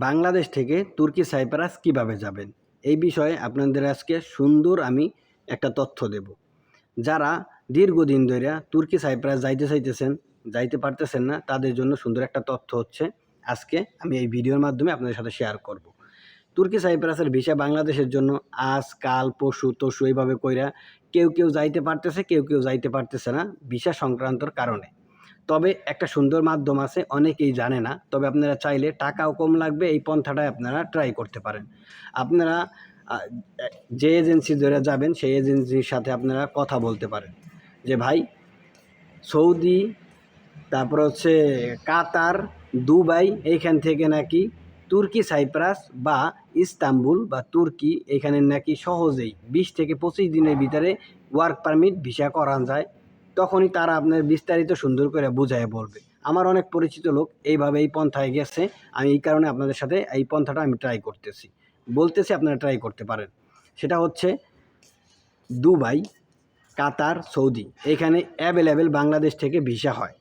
বাংলাদেশ থেকে তুর্কি সাইপ্রাস কিভাবে যাবেন এই বিষয়ে আপনাদের আজকে সুন্দর আমি একটা তথ্য দেব। যারা দীর্ঘদিন ধরে তুর্কি সাইপ্রাস যাইতে চাইতেছেন, যাইতে পারতেছেন না, তাদের জন্য সুন্দর একটা তথ্য হচ্ছে আজকে আমি এই ভিডিওর মাধ্যমে আপনাদের সাথে শেয়ার করব। তুর্কি সাইপ্রাসের ভিসা বাংলাদেশের জন্য আজ কাল পরশু তরশু এইভাবে কইরা কেউ কেউ যাইতে পারতেছে, কেউ কেউ যাইতে পারতেছে না ভিসা সংক্রান্তর কারণে। তবে একটা সুন্দর মাধ্যম আছে, অনেকেই জানে না। তবে আপনারা চাইলে টাকাও কম লাগবে, এই পন্থাটায় আপনারা ট্রাই করতে পারেন। আপনারা যে এজেন্সি ধরে যাবেন সেই এজেন্সির সাথে আপনারা কথা বলতে পারেন যে ভাই সৌদি, তারপর হচ্ছে কাতার, দুবাই, এইখান থেকে নাকি তুর্কি সাইপ্রাস বা ইস্তাম্বুল বা তুর্কি এখানে নাকি সহজেই 20 থেকে 25 দিনের ভিতরে ওয়ার্ক পারমিট ভিসা করানো যায়। তখনই তারা আপনার বিস্তারিত সুন্দর করে বুঝায় বলবে। আমার অনেক পরিচিত লোক এইভাবে এই পন্থায় গেছে। আমি এই কারণে আপনাদের সাথে এই পন্থাটা আমি ট্রাই করতেছি, বলতেছি আপনারা ট্রাই করতে পারেন। সেটা হচ্ছে দুবাই, কাতার, সৌদি, এখানে অ্যাভেলেবেল বাংলাদেশ থেকে ভিসা হয়।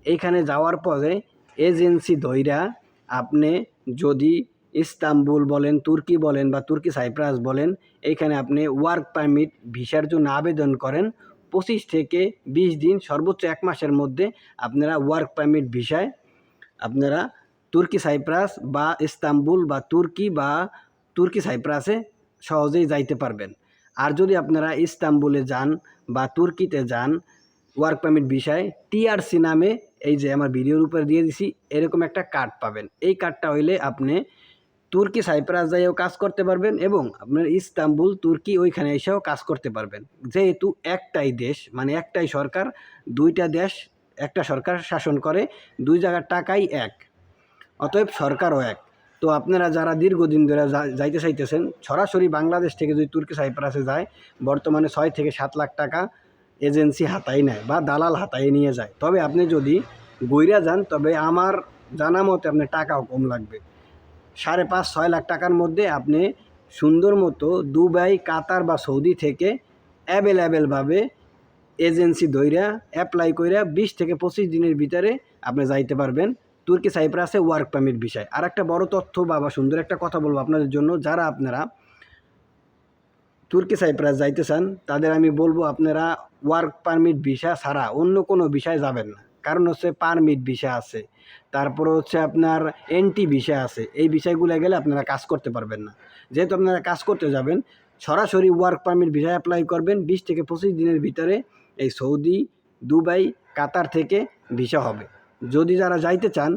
এইখানে যাওয়ার পরে এজেন্সি ধইরা আপনি যদি ইস্তাম্বুল বলেন, তুর্কি বলেন বা তুর্কি সাইপ্রাস বলেন, এইখানে আপনি ওয়ার্ক পারমিট ভিসার জন্য আবেদন করেন। 25 থেকে 20 দিন, সর্বোচ্চ 1 মাসের মধ্যে আপনারা ওয়ার্ক পারমিট ভিসায় আপনারা তুর্কি সাইপ্রাস বা ইস্তাম্বুল বা তুর্কি সাইপ্রাসে সহজেই যাইতে পারবেন। আর যদি আপনারা ইস্তাম্বুলে যান বা তুর্কিতে যান, ওয়ার্ক পারমিট ভিসায় টিআরসি নামে, এই যে আমার ভিডিওর উপরে দিয়ে দিছি, এরকম একটা কার্ড পাবেন। এই কার্ডটা হইলে আপনি তুর্কি সাইপ্রাস যাইও কাজ করতে পারবেন এবং আপনার ইস্তাম্বুল তুর্কি ওইখানে এসেও কাজ করতে পারবেন। যেহেতু একটাই দেশ, মানে একটাই সরকার, দুইটা দেশ, একটা সরকার শাসন করে, দুই জায়গার টাকাই এক, অতএব সরকারও এক। তো আপনারা যারা দীর্ঘদিন ধরে যাইতে চাইতেছেন, সরাসরি বাংলাদেশ থেকে যদি তুর্কি সাইপ্রাসে যায়, বর্তমানে 6 থেকে 7 লাখ টাকা এজেন্সি হাতায় নেয় বা দালাল হাতায় নিয়ে যায়। তবে আপনি যদি গইরা যান, তবে আমার জানা মতে আপনার টাকাও কম লাগবে। 5.5-6 লাখ টাকার মধ্যে আপনি সুন্দর মতো দুবাই, কাতার বা সৌদি থেকে অ্যাভেলেবেলভাবে এজেন্সি ধইরা অ্যাপ্লাই কইরা 20 থেকে 25 দিনের ভিতরে আপনি যাইতে পারবেন তুর্কি সাইপ্রাসে ওয়ার্ক পারমিট ভিসায়। আর একটা বড় তথ্য বা সুন্দর একটা কথা বলবো আপনাদের জন্য, যারা আপনারা তুর্কি সাইপ্রাস যাইতে চান, তাদের আমি বলবো আপনারা ওয়ার্ক পারমিট ভিসা ছাড়া অন্য কোনো ভিসায় যাবেন না। কারণ হচ্ছে পারমিট ভিসা আছে, তারপরে হচ্ছে আপনার এনটি ভিসা আছে। এই বিষয়গুলো গেলে আপনারা কাজ করতে পারবেন না। যেহেতু আপনারা কাজ করতে যাবেন, সরাসরি ওয়ার্ক পারমিট ভিসা অ্যাপ্লাই করবেন। 20 থেকে 25 দিনের ভিতরে এই সৌদি, দুবাই, কাতার থেকে ভিসা হবে। যদি যারা যাইতে চান,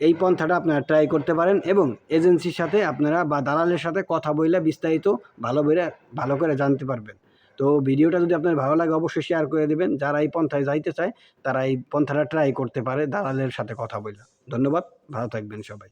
এই পন্থাটা আপনারা ট্রাই করতে পারেন এবং এজেন্সির সাথে আপনারা বা দালালের সাথে কথা বলে বিস্তারিত ভালো করে জানতে পারবেন। তো ভিডিওটা যদি আপনার ভালো লাগে অবশ্যই শেয়ার করে দেবেন। যারা এই পন্থায় যাইতে চায় তারা এই পন্থাটা ট্রাই করতে পারে দালালের সাথে কথা বলে। ধন্যবাদ, ভালো থাকবেন সবাই।